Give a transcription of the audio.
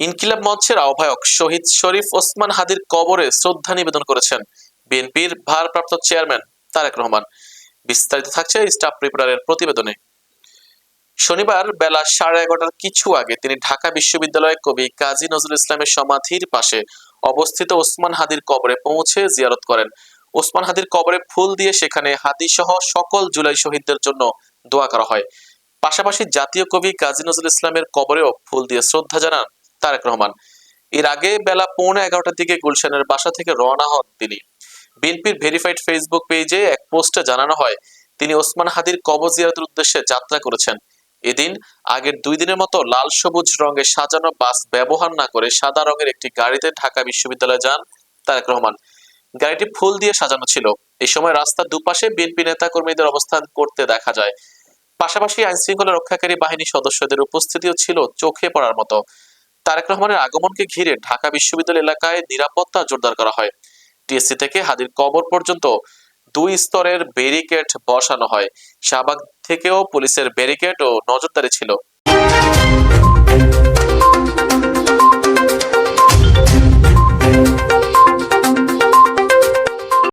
ইনকিলাব মঞ্চের আহ্বায়ক শহীদ শরীফ ওসমান হাদির কবরে শ্রদ্ধা নিবেদন করেছেন বিএনপির ভারপ্রাপ্ত চেয়ারম্যান তারেক রহমান। বিস্তারিত থাকছে স্টাফ রিপোর্টারের প্রতিবেদনে। শনিবার বেলা 11:30টার কিছু আগে তিনি ঢাকা বিশ্ববিদ্যালয়ে কবি কাজী নজরুল ইসলামের সমাধির পাশে অবস্থিত ওসমান হাদির কবরে পৌঁছে জিয়ারত করেন। ওসমান হাদির কবরে ফুল দিয়ে সেখানে হাদি সহ সকল জুলাই শহীদদের জন্য দোয়া করা হয়। পাশাপাশি জাতীয় কবি কাজী নজরুল ইসলামের কবরেও ফুল দিয়ে শ্রদ্ধা জানান তারেক রহমান। এর আগে বেলা 11:45টার দিকে গুলশানের বাসা থেকে রওনা হন তিনি। বিএনপির ভেরিফাইড ফেসবুক পেজে এক পোস্টে জানানো হয়, তিনি ওসমান হাদির কবর জিয়ারতের উদ্দেশ্যে যাত্রা করেছেন। এদিন আগের 2 দিনের মতো লাল সবুজ রঙে সাজানো বাস ব্যবহার না করে সাদা রঙের একটি গাড়িতে ঢাকা বিশ্ববিদ্যালয়ে যান তারেক রহমান। গাড়িটি ফুল দিয়ে সাজানো ছিল। এই সময় রাস্তার দুপাশে বিএনপি নেতা কর্মীদের অবস্থান করতে দেখা যায়। পাশাপাশি আইন শৃঙ্খলা রক্ষাকারী বাহিনীর সদস্যদের উপস্থিতিও ছিল চোখে পড়ার মতো। তারেক রহমানের আগমনকে ঘিরে ঢাকা বিশ্ববিদ্যালয় এলাকায় নিরাপত্তা জোরদার করা হয়। টিএসসি থেকে হাদির কবর পর্যন্ত 2 স্তরের ব্যারিকেড বসানো হয়। শাহবাগ থেকেও পুলিশের ব্যারিকেড ও নজরদারি ছিল।